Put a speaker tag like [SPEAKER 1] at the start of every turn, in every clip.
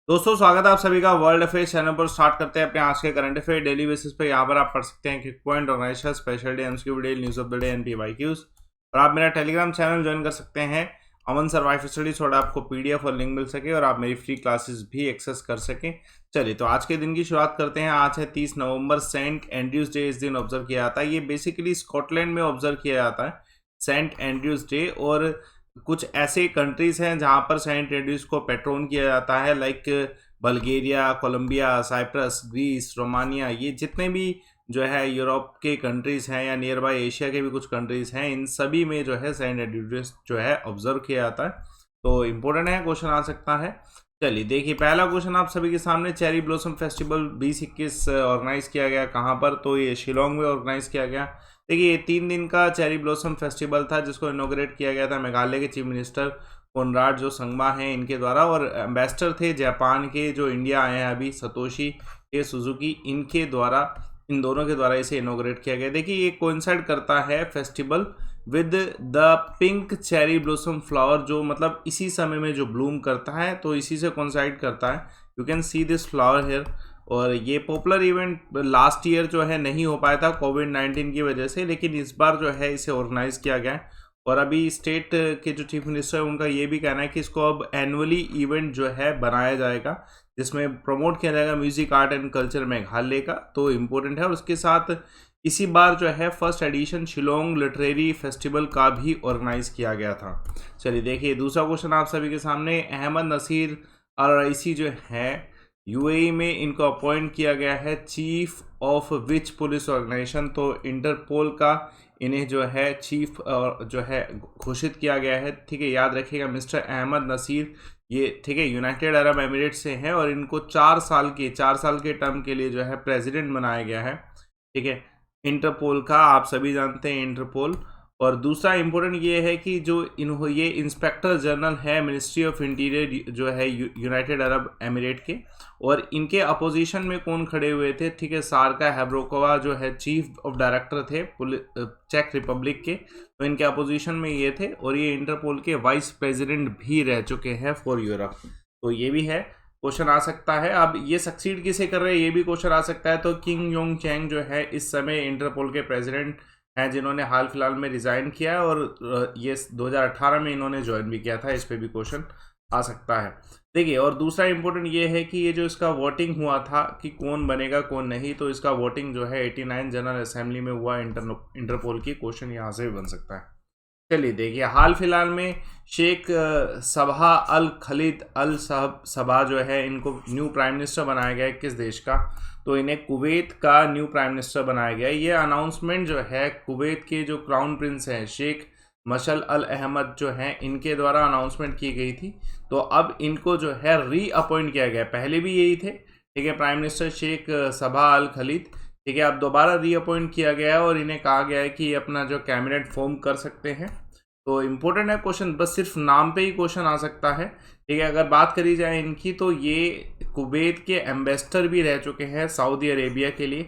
[SPEAKER 1] दोस्तों स्वागत है आप सभी का वर्ल्ड अफेयर्स चैनल पर। स्टार्ट करते हैं अपने आज के करंट अफेयर डेली बेसिस पे। यहाँ पर आप पढ़ सकते हैं कि point organization special day MCQ video news of the day एनपीवाईक्यूज। और आप मेरा टेलीग्राम चैनल ज्वाइन कर सकते हैं अमन सर्वाइव स्टडी, थोड़ा आपको पीडीएफ और लिंक मिल सके और आप मेरी फ्री क्लासेस भी एक्सेस कर सकें। चलिए तो आज के दिन की शुरुआत करते हैं। आज है 30 नवंबर, सेंट एंड्रयूज डे इस दिन ऑब्जर्व किया जाता है। ये बेसिकली स्कॉटलैंड में ऑब्जर्व किया जाता है सेंट एंड्रयूज डे। और कुछ ऐसे कंट्रीज हैं जहाँ पर सेंट एंड्रयूज को पेट्रोन किया जाता है, like Bulgaria, Colombia, Cyprus, Greece, Romania. ये जितने भी जो है यूरोप के कंट्रीज़ हैं या नियर बाय एशिया के भी कुछ कंट्रीज़ हैं, इन सभी में जो है सेंट एंड्रयूज जो है ऑब्जर्व किया जाता है। तो इम्पोर्टेंट है, क्वेश्चन आ सकता है। चलिए देखिए, पहला क्वेश्चन आप सभी के सामने। चेरी ब्लॉसम फेस्टिवल 2021 ऑर्गेनाइज किया गया कहाँ पर? तो ये शिलोंग में ऑर्गेनाइज किया गया। देखिए ये 3 दिन का चेरी ब्लॉसम फेस्टिवल था जिसको इनोग्रेट किया गया था मेघालय के चीफ मिनिस्टर कोनराड जो संगमा हैं इनके द्वारा। और एम्बेसडर थे जापान के जो इंडिया आए हैं अभी, सतोशी के सुजुकी, इनके द्वारा, इन दोनों के द्वारा इसे इनोग्रेट किया गया। देखिए ये कोइंसाइड करता है festival with the pink cherry blossom flower, जो मतलब इसी समय में जो ब्लूम करता है, तो इसी से कोइंसाइड करता है। You can see this flower here. और ये पॉपुलर इवेंट लास्ट ईयर जो है नहीं हो पाया था कोविड-19 की वजह से, लेकिन इस बार जो है इसे ऑर्गेनाइज किया गया है। और अभी स्टेट के जो चीफ मिनिस्टर है उनका ये भी कहना है कि इसको अब एनुअली इवेंट जो है बनाया जाएगा, जिसमें प्रमोट किया जाएगा music, art and culture Meghalaya का। तो इम्पोर्टेंट है। और उसके साथ इसी बार जो है first edition Shillong literary festival का भी ऑर्गेनाइज किया गया था। चलिए देखिए दूसरा क्वेश्चन आप सभी के सामने। अहमद नसीर अल रईसी जो है यूएई में, इनको अपॉइंट किया गया है chief of which police organisation? तो इंटरपोल का इन्हें जो है चीफ जो है घोषित किया गया है। ठीक है, याद रखिएगा मिस्टर अहमद नसीर, ये ठीक है यूनाइटेड अरब एमिरेट से हैं और इनको 4 साल के टर्म के लिए जो है प्रेसिडेंट बनाया गया है। ठीक है, इंटरपोल का आप सभी जानते हैं इंटरपोल। और दूसरा इंपॉर्टेंट ये है कि जो ये इंस्पेक्टर जनरल है मिनिस्ट्री ऑफ इंटीरियर जो है यूनाइटेड अरब एमिरेट के, और इनके अपोजिशन में कौन खड़े हुए थे? ठीक है, सारका हैब्रोकोवा जो है चीफ ऑफ डायरेक्टर थे चेक रिपब्लिक के, तो इनके अपोजिशन में ये थे। और ये इंटरपोल के वाइस प्रेसिडेंट भी रह चुके हैं फॉर यूरोप। तो ये भी है, क्वेश्चन आ सकता है। अब ये सक्सीड किसे कर रहे हैं ये भी क्वेश्चन आ सकता है। तो किंग योंग चैंग जो है इस समय इंटरपोल के प्रेसिडेंट हैं, जिन्होंने हाल फिलहाल में रिजाइन किया है। और ये 2018 में इन्होंने ज्वाइन भी किया था। इस पर भी क्वेश्चन आ सकता है। देखिए और दूसरा इंपॉर्टेंट ये है कि ये जो इसका वोटिंग हुआ था कि कौन बनेगा कौन नहीं, तो इसका वोटिंग जो है 89 जनरल असेंबली में हुआ इंटरपोल की। क्वेश्चन यहाँ से भी बन सकता है। चलिए देखिए, हाल फिलहाल में शेख सबहा अल खलीद अल सबहा जो है, इनको न्यू प्राइम मिनिस्टर बनाया गया है। किस देश का? तो इन्हें कुवैत का न्यू प्राइम मिनिस्टर बनाया गया है। ये अनाउंसमेंट जो है कुवैत के जो क्राउन प्रिंस हैं शेख मशल अल अहमद जो हैं, इनके द्वारा अनाउंसमेंट की गई थी। तो अब इनको जो है री अपॉइंट किया गया। पहले भी यही थे, ठीक है, प्राइम मिनिस्टर शेख सबहा अल खलीद। ठीक है, अब दोबारा री अपॉइंट किया गया है और इन्हें कहा गया है कि अपना जो कैबिनेट फॉर्म कर सकते हैं। तो इम्पोर्टेंट है क्वेश्चन, बस सिर्फ नाम पे ही क्वेश्चन आ सकता है। ठीक है, अगर बात करी जाए इनकी, तो ये कुवैत के एम्बेसडर भी रह चुके हैं सऊदी अरेबिया के लिए।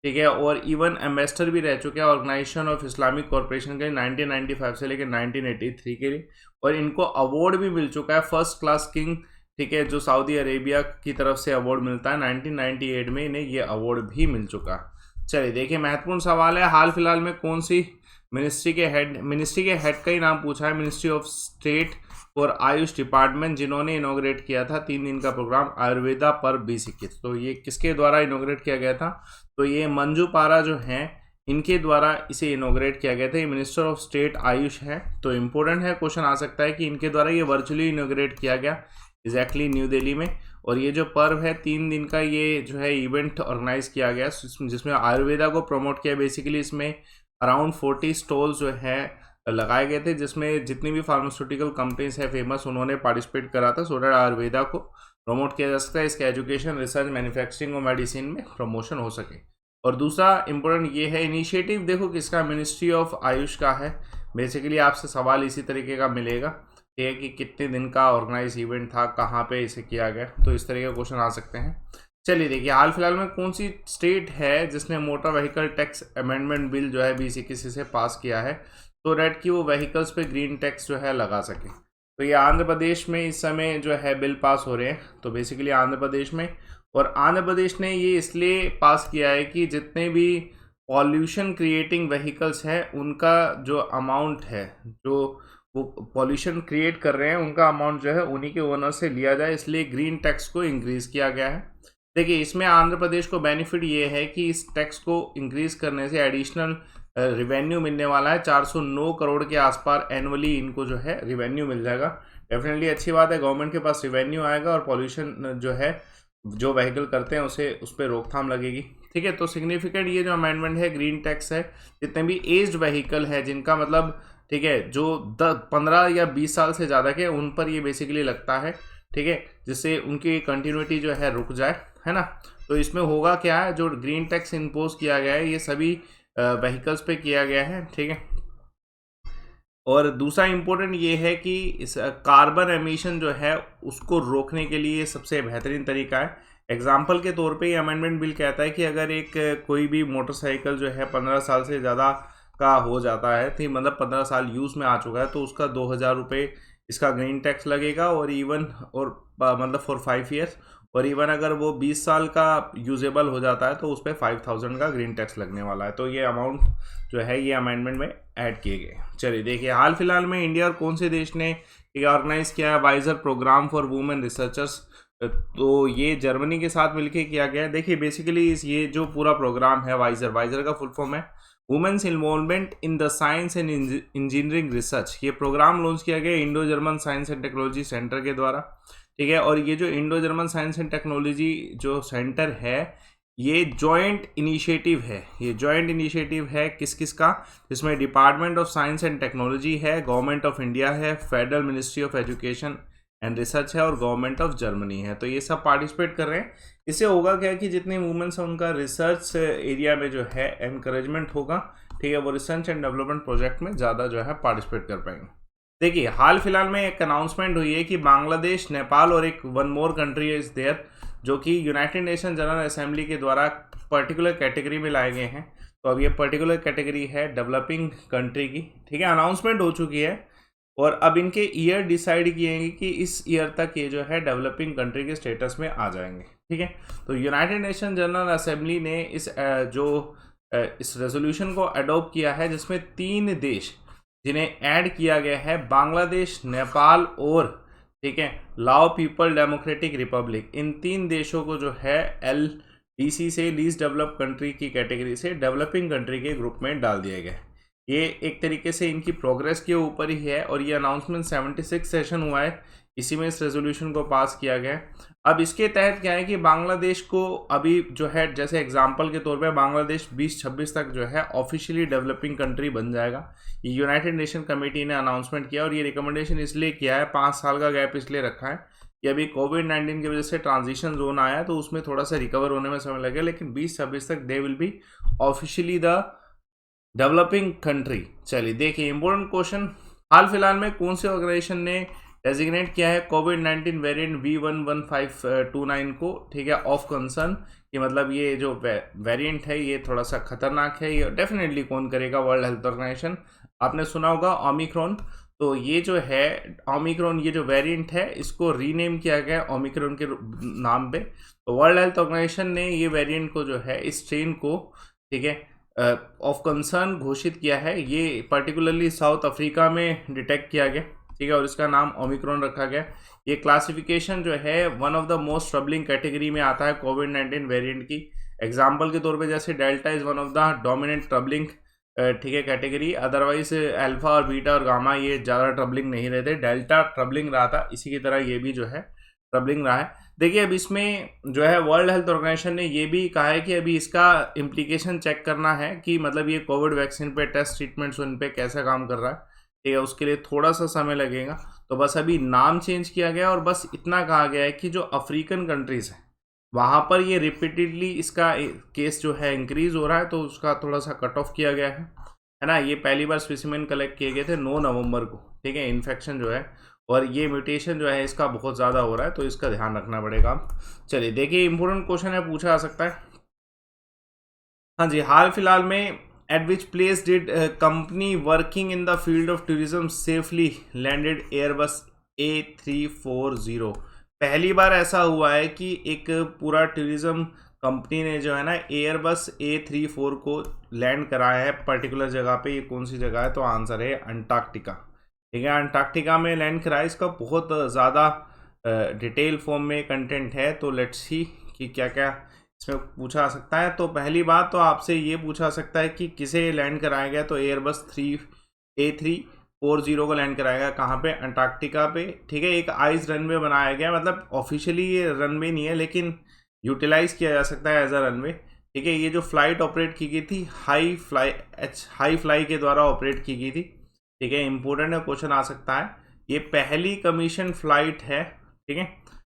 [SPEAKER 1] ठीक है, और इवन एम्बेसडर भी रह चुके हैं ऑर्गेनाइजेशन ऑफ इस्लामिक कॉरपोरेशन के 1995 से लेकर 1983 के लिए। और इनको अवार्ड भी मिल चुका है फर्स्ट क्लास किंग, ठीक है, जो सऊदी अरेबिया की तरफ से अवार्ड मिलता है। 1998 में इन्हें ये अवार्ड भी मिल चुका है। चलिए देखिए, महत्वपूर्ण सवाल है, हाल फिलहाल में कौन सी मिनिस्ट्री के हेड का ही नाम पूछा है, मिनिस्ट्री ऑफ स्टेट और आयुष डिपार्टमेंट, जिन्होंने इनोग्रेट किया था 3 दिन का प्रोग्राम आयुर्वेदा पर 2021। तो ये किसके द्वारा इनोग्रेट किया गया था? तो ये मंजू पारा जो हैं, इनके द्वारा इसे इनोग्रेट किया गया था। ये मिनिस्टर ऑफ स्टेट आयुष है। तो इम्पोर्टेंट है, क्वेश्चन आ सकता है कि इनके द्वारा ये वर्चुअली इनोग्रेट किया गया एग्जैक्टली न्यू दिल्ली में। और ये जो पर्व है 3 दिन का, ये जो है इवेंट ऑर्गेनाइज किया गया जिसमें आयुर्वेदा को प्रमोट किया। बेसिकली इसमें अराउंड 40 स्टॉल्स जो है लगाए गए थे, जिसमें जितनी भी फार्मास्यूटिकल कंपनीज है फेमस, उन्होंने पार्टिसिपेट करा था, सो दैट आयुर्वेदा को प्रमोट किया जा सकता है, इसके एजुकेशन, रिसर्च, मैन्युफैक्चरिंग और मेडिसिन में प्रमोशन हो सके। और दूसरा इंपॉर्टेंट ये है, इनिशिएटिव देखो किसका, मिनिस्ट्री ऑफ आयुष का है। बेसिकली आपसे सवाल इसी तरीके का मिलेगा, ये है कि कितने दिन का ऑर्गेनाइज इवेंट था, कहाँ पे इसे किया गया, तो इस तरह के क्वेश्चन आ सकते हैं। चलिए देखिए, हाल फिलहाल में कौन सी स्टेट है जिसने motor vehicle tax amendment bill जो है 2021 से पास किया है, तो डेट कि वो व्हीकल्स पे ग्रीन टैक्स जो है लगा सके? तो ये आंध्र प्रदेश में इस समय जो है बिल पास हो रहे हैं, तो बेसिकली आंध्र प्रदेश में। और आंध्र प्रदेश ने ये इसलिए पास किया है कि जितने भी पॉल्यूशन क्रिएटिंग व्हीकल्स है उनका जो अमाउंट है, जो वो पॉल्यूशन क्रिएट कर रहे हैं उनका अमाउंट जो है उन्हीं के ओनर से लिया जाए, इसलिए ग्रीन टैक्स को इंक्रीज किया गया है। देखिए इसमें आंध्र प्रदेश को बेनिफिट ये है कि इस टैक्स को इंक्रीज करने से एडिशनल रिवेन्यू मिलने वाला है। 409 करोड़ के आसपास एनुअली इनको जो है रिवेन्यू मिल जाएगा। डेफिनेटली अच्छी बात है, गवर्नमेंट के पास रिवेन्यू आएगा और पॉल्यूशन जो है जो व्हीकल करते हैं उसे उस पर रोकथाम लगेगी। ठीक है, तो सिग्निफिकेंट ये जो अमेंडमेंट है, ग्रीन टैक्स है, जितने भी एज्ड व्हीकल है जिनका मतलब ठीक है जो 15 या 20 साल से ज़्यादा के, उन पर ये बेसिकली लगता है। ठीक है, जिससे उनकी कंटिन्यूटी जो है रुक जाए, है ना। तो इसमें होगा क्या है, जो ग्रीन टैक्स इम्पोज किया गया है ये सभी व्हीकल्स पे किया गया है। ठीक है, और दूसरा इम्पोर्टेंट ये है कि इस कार्बन एमिशन जो है उसको रोकने के लिए सबसे बेहतरीन तरीका है। एग्जाम्पल के तौर पे ये अमेंडमेंट बिल कहता है कि अगर एक कोई भी मोटरसाइकिल जो है 15 साल से ज़्यादा का हो जाता है, तो मतलब 15 साल यूज़ में आ चुका है, तो उसका 2000 रुपये इसका ग्रीन टैक्स लगेगा। और इवन और मतलब फॉर 5 ईयर्स, और इवन अगर वो 20 साल का यूजेबल हो जाता है तो उस पर 5000 का ग्रीन टैक्स लगने वाला है। तो ये अमाउंट जो है ये अमेंडमेंट में ऐड किए गए। चलिए देखिए, हाल फिलहाल में इंडिया और कौन से देश ने ऑर्गेनाइज किया है वाइजर प्रोग्राम फॉर वुमेन रिसर्चर्स, तो ये जर्मनी के साथ मिलकर किया गया है। देखिए बेसिकली ये जो पूरा प्रोग्राम है वाइजर का फुल फॉर्म है women's involvement in the science and engineering research. ये प्रोग्राम लॉन्च किया गया Indo German science and technology centre के द्वारा। ठीक है, और ये जो Indo German science and technology जो सेंटर है ये जॉइंट इनिशिएटिव है। ये जॉइंट इनिशिएटिव है किस किस का, जिसमें department of science and technology है, गवर्नमेंट ऑफ इंडिया है, federal ministry of education and research है और गवर्नमेंट ऑफ जर्मनी है। तो ये सब पार्टिसिपेट कर रहे हैं। इससे होगा क्या कि जितने वुमेन्स हैं उनका रिसर्च एरिया में जो है एनकरेजमेंट होगा। ठीक है, वो रिसर्च एंड डेवलपमेंट प्रोजेक्ट में ज़्यादा जो है पार्टिसिपेट कर पाएंगे। देखिए हाल फिलहाल में एक अनाउंसमेंट हुई है कि बांग्लादेश, नेपाल और एक one more country is there, जो कि यूनाइटेड नेशन जनरल असेंबली के द्वारा पर्टिकुलर कैटेगरी में लाए गए हैं। तो अब ये पर्टिकुलर कैटेगरी है डेवलपिंग कंट्री की। ठीक है, अनाउंसमेंट हो चुकी है और अब इनके ईयर डिसाइड किए कि इस ईयर तक ये जो है डेवलपिंग कंट्री के स्टेटस में आ जाएंगे। ठीक है, तो यूनाइटेड नेशन जनरल असेंबली ने इस रेजोल्यूशन को अडॉप्ट किया है, जिसमें 3 देश जिन्हें ऐड किया गया है, बांग्लादेश, नेपाल और ठीक है लाओ पीपल डेमोक्रेटिक रिपब्लिक। इन 3 देशों को जो है LDC से लीस्ट डेवलप कंट्री की कैटेगरी से डेवलपिंग कंट्री के ग्रुप में डाल दिया गया। ये एक तरीके से इनकी प्रोग्रेस के ऊपर ही है और ये अनाउंसमेंट 76 सेशन हुआ है, इसी में इस रेजोल्यूशन को पास किया गया। अब इसके तहत क्या है कि बांग्लादेश को अभी जो है, जैसे एग्जांपल के तौर पे बांग्लादेश 2026 तक जो है ऑफिशियली डेवलपिंग कंट्री बन जाएगा। ये यूनाइटेड नेशन कमेटी ने अनाउंसमेंट किया और ये रिकमेंडेशन इसलिए किया है, 5 साल का गैप इसलिए रखा है कि अभी कोविड-19 की वजह से ट्रांजिशन जोन आया तो उसमें थोड़ा सा रिकवर होने में समय लगेगा, लेकिन 2026 तक they will be officially the developing country. चलिए देखिए इंपॉर्टेंट क्वेश्चन, हाल फिलहाल में कौन से ऑर्गेनाइजेशन ने डेजिग्नेट किया है कोविड-19 वेरिएंट V11529 को, ठीक है, ऑफ कंसर्न, कि मतलब ये जो वेरिएंट है ये थोड़ा सा खतरनाक है। ये डेफिनेटली कौन करेगा, वर्ल्ड हेल्थ ऑर्गेनाइजेशन। आपने सुना होगा ओमिक्रॉन, तो ये जो है ओमिक्रॉन, ये जो वेरिएंट है इसको रीनेम किया गया ओमिक्रॉन के नाम पे। तो वर्ल्ड हेल्थ ऑर्गेनाइजेशन ने ये वेरिएंट को जो है, इस स्ट्रेन को ठीक है ऑफ कंसर्न घोषित किया है। ये पर्टिकुलरली साउथ अफ्रीका में डिटेक्ट किया गया, ठीक है, और इसका नाम ओमिक्रॉन रखा गया। ये क्लासिफिकेशन जो है one of the most troubling category में आता है कोविड-19 वेरिएंट की। एग्जांपल के तौर पे जैसे delta is one of the dominant troubling ठीक है कैटेगरी, अदरवाइज अल्फा और बीटा और गामा ये ज़्यादा ट्रबलिंग नहीं रहते। डेल्टा ट्रबलिंग रहा था, इसी की तरह ये भी जो है ट्रबलिंग रहा है। देखिए अब इसमें जो है वर्ल्ड हेल्थ ऑर्गेनाइजेशन ने ये भी कहा है कि अभी इसका इम्प्लीकेशन चेक करना है कि मतलब ये कोविड वैक्सीन पे टेस्ट ट्रीटमेंट्स उन पे कैसा काम कर रहा है, ठीक है, उसके लिए थोड़ा सा समय लगेगा। तो बस अभी नाम चेंज किया गया और बस इतना कहा गया है कि जो अफ्रीकन कंट्रीज़ हैं वहाँ पर ये रिपीटेडली इसका केस जो है इंक्रीज हो रहा है, तो उसका थोड़ा सा कट ऑफ किया गया है ना। ये पहली बार स्पेसिमेन कलेक्ट किए गए थे 9 नवंबर को, ठीक है, इन्फेक्शन जो है और ये म्यूटेशन जो है इसका बहुत ज़्यादा हो रहा है, तो इसका ध्यान रखना पड़ेगा। चलिए देखिए इंपॉर्टेंट क्वेश्चन है, पूछा जा सकता है। हाँ जी, हाल फिलहाल में eight which place did company working in the field of tourism safely landed Airbus A340। पहली बार ऐसा हुआ है कि एक पूरा टूरिज्म कंपनी ने जो है ना एयरबस A34 को लैंड कराया है पर्टिकुलर जगह पे। ये कौन सी जगह है? तो आंसर है अंटार्कटिका। ठीक है, अंटार्कटिका में लैंड कराया। इसका बहुत ज़्यादा डिटेल फॉर्म में कंटेंट है, तो लेट्स सी कि क्या क्या इसमें पूछा सकता है। तो पहली बात तो आपसे ये पूछा सकता है कि किसे लैंड कराया गया, तो एयरबस A340 को लैंड कराया गया कहाँ पे? अंटार्कटिका पे। ठीक है, एक आइस रनवे बनाया गया, मतलब ऑफिशियली ये रनवे नहीं है लेकिन यूटिलाइज किया जा सकता है एज अ रनवे। ठीक है, ये जो फ्लाइट ऑपरेट की गई थी हाई फ्लाई के द्वारा ऑपरेट की गई थी। ठीक है, इंपॉर्टेंट है, क्वेश्चन आ सकता है। ये पहली कमीशन फ्लाइट है। ठीक है,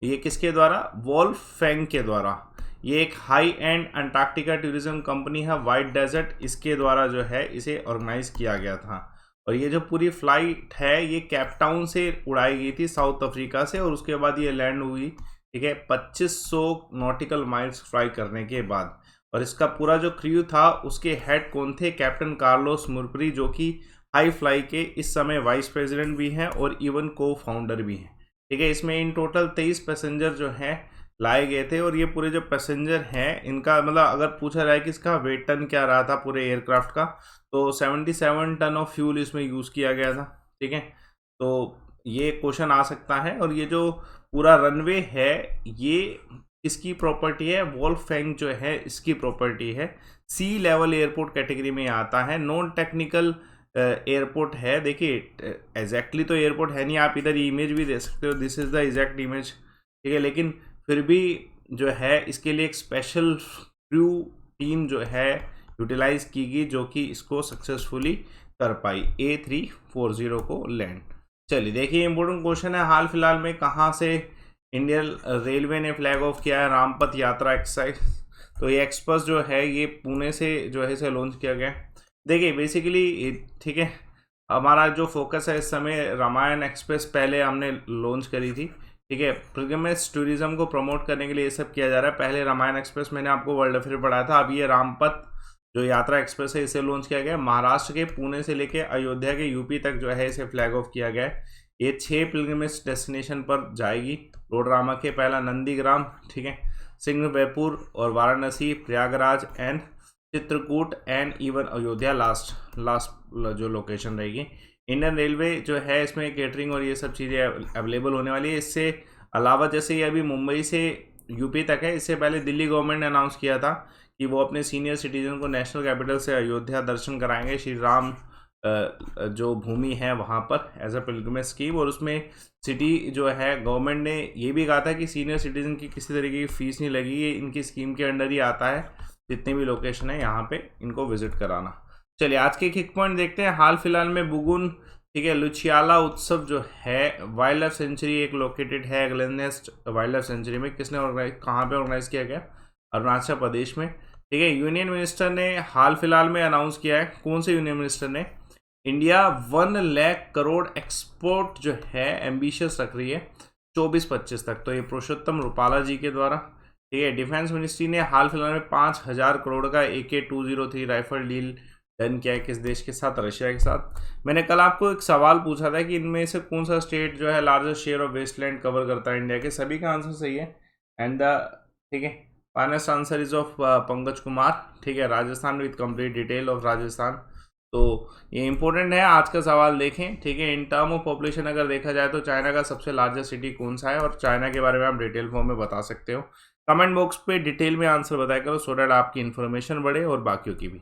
[SPEAKER 1] ये किसके द्वारा? वोल्फैंग के द्वारा। ये एक high and Antarctica tourism company है, वाइट डेजर्ट, इसके द्वारा जो है इसे ऑर्गेनाइज किया गया था। और ये जो पूरी फ्लाइट है ये कैपटाउन से उड़ाई गई थी, साउथ अफ्रीका से, और उसके बाद ये लैंड हुई। ठीक है, 2500 नॉटिकल माइल्स फ्लाई करने के बाद। और इसका पूरा जो क्रू था उसके हेड कौन थे? कैप्टन कार्लोस मुरपरी, जो कि हाई फ्लाई के इस समय वाइस प्रेसिडेंट भी हैं और इवन को फाउंडर भी हैं। ठीक है, इसमें इन टोटल 23 पैसेंजर जो हैं लाए गए थे। और ये पूरे जो पैसेंजर हैं इनका मतलब अगर पूछा जाए कि इसका वेट टन क्या रहा था पूरे एयरक्राफ्ट का, तो 77 टन ऑफ फ्यूल इसमें यूज़ किया गया था। ठीक है, तो ये क्वेश्चन आ सकता है। और ये जो पूरा रनवे है ये इसकी प्रॉपर्टी है, वोल्फैंग जो है इसकी प्रॉपर्टी है। सी लेवल एयरपोर्ट कैटेगरी में आता है, नॉन टेक्निकल एयरपोर्ट है। देखिए एग्जैक्टली तो एयरपोर्ट है नहीं, आप इधर इमेज भी दे सकते हो, this is the exact image. ठीक है, लेकिन फिर भी जो है इसके लिए एक स्पेशल क्रू टीम जो है यूटिलाइज की गई, जो कि इसको सक्सेसफुली कर पाई A340 को लैंड। चलिए देखिए, इंपॉर्टेंट क्वेश्चन है, हाल फिलहाल में कहाँ से इंडियन रेलवे ने फ्लैग ऑफ किया है रामपथ यात्रा एक्सरसाइज? तो ये एक्सप्रेस जो है ये पुणे से जो है इसे लॉन्च किया गया। देखिए बेसिकली ठीक है, हमारा जो फोकस है इस समय रामायण एक्सप्रेस पहले हमने लॉन्च करी थी। ठीक है, पिलग्रिमेज टूरिज्म को प्रमोट करने के लिए ये सब किया जा रहा है। पहले रामायण एक्सप्रेस मैंने आपको वर्ल्ड अफेयर पढ़ाया था, अभी ये रामपथ जो यात्रा एक्सप्रेस है इसे लॉन्च किया गया। महाराष्ट्र के पुणे से लेके अयोध्या के यूपी तक जो है इसे फ्लैग ऑफ किया गया है। ये 6 पिलग्रिमेज डेस्टिनेशन पर जाएगी। रोड रामा के पहला नंदीग्राम, ठीक है, सिंहबैपुर और Varanasi, Prayagraj and Chitrakoot and even Ayodhya last जो लोकेशन रहेगी। इंडियन रेलवे जो है इसमें केटरिंग और ये सब चीज़ें अवेलेबल होने वाली है। इससे अलावा जैसे ये अभी मुंबई से यूपी तक है, इससे पहले दिल्ली गवर्नमेंट ने अनाउंस किया था कि वो अपने सीनियर सिटीजन को नेशनल कैपिटल से अयोध्या दर्शन कराएंगे, श्री राम जो भूमि है वहाँ पर एज अ पिलग्रिमेज स्कीम। और उसमें सिटी जो है गवर्नमेंट ने ये भी कहा था कि सीनियर सिटीजन की किसी तरीके की फीस नहीं लगेगी, ये इनकी स्कीम के अंडर ही आता है। जितने भी लोकेशन है यहाँ पे इनको विजिट कराना। चलिए आज के किक पॉइंट देखते हैं। हाल फिलहाल में बुगुन, ठीक है, लुचियाला उत्सव जो है वाइल्ड लाइफ सेंचुरी एक लोकेटेड है ग्लेननेस्ट वाइल्ड लाइफ सेंचुरी में। किसने ऑर्गेनाइज, कहाँ पे ऑर्गेनाइज किया गया? अरुणाचल प्रदेश में। ठीक है, यूनियन मिनिस्टर ने हाल फिलहाल में अनाउंस किया है, कौन से यूनियन मिनिस्टर ने? इंडिया 1 लाख करोड़ एक्सपोर्ट जो है एम्बिशियस रख रही है 24-25 तक, तो ये पुरुषोत्तम रूपाला जी के द्वारा। ठीक है, डिफेंस मिनिस्ट्री ने हाल फिलहाल में 5000 करोड़ का AK-203 राइफल डील डन किया है। किस देश के साथ? रशिया के साथ। मैंने कल आपको एक सवाल पूछा था कि इनमें से कौन सा स्टेट जो है largest share of wasteland cover करता है इंडिया के? सभी का आंसर सही है एंड द ठीक है finest answer is of Pankaj Kumar. ठीक है, Rajasthan with complete detail of Rajasthan. तो ये इंपॉर्टेंट है, आज का सवाल देखें। ठीक है, इन टर्म ऑफ पॉपुलेशन अगर देखा जाए तो चाइना का सबसे लार्जेस्ट सिटी कौन सा है, और चाइना के बारे में आप डिटेल फॉर्म में बता सकते हो। कमेंट बॉक्स पे डिटेल में आंसर बताया करो, सो डैट आपकी इन्फॉर्मेशन बढ़े और बाकियों की भी।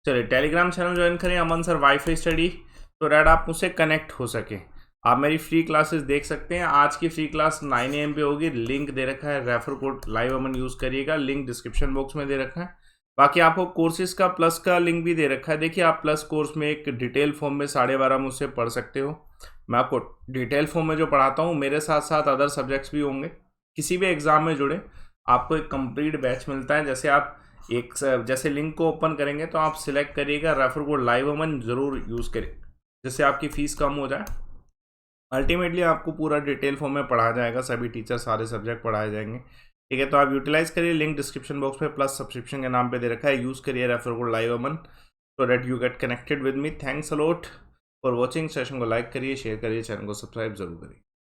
[SPEAKER 1] चलिए टेलीग्राम चैनल ज्वाइन करें Aman sir wifi study, so that आप मुझसे कनेक्ट हो सके। आप मेरी फ्री क्लासेस देख सकते हैं। आज की फ्री क्लास 9 AM पे होगी, लिंक दे रखा है, रेफर कोड लाइव अमन यूज़ करिएगा, लिंक डिस्क्रिप्शन बॉक्स में दे रखा है। बाकी आपको कोर्सेज का प्लस का लिंक भी दे रखा है। देखिए आप प्लस कोर्स में एक डिटेल फॉर्म में 12.5 मुझसे पढ़ सकते हो। मैं आपको डिटेल फॉर्म में जो पढ़ाता हूँ मेरे साथ साथ अदर सब्जेक्ट्स भी होंगे। किसी भी एग्जाम में जुड़े आपको एक कंप्लीट बैच मिलता है। जैसे आप जैसे लिंक को ओपन करेंगे तो आप सिलेक्ट करिएगा रेफर कोड लाइव अमन ज़रूर यूज़ करें, जिससे आपकी फ़ीस कम हो जाए। अल्टीमेटली आपको पूरा डिटेल फॉर्म में पढ़ाया जाएगा, सभी टीचर सारे सब्जेक्ट पढ़ाए जाएंगे। ठीक है, तो आप यूटिलाइज करिए, लिंक डिस्क्रिप्शन बॉक्स में प्लस सब्सक्रिप्शन के नाम पे दे रखा है, यूज़ करिए refer code live Aman, so that you get connected with me. Thanks a lot for watching. Session को लाइक करिए, शेयर करिए, चैनल को सब्सक्राइब जरूर करिए।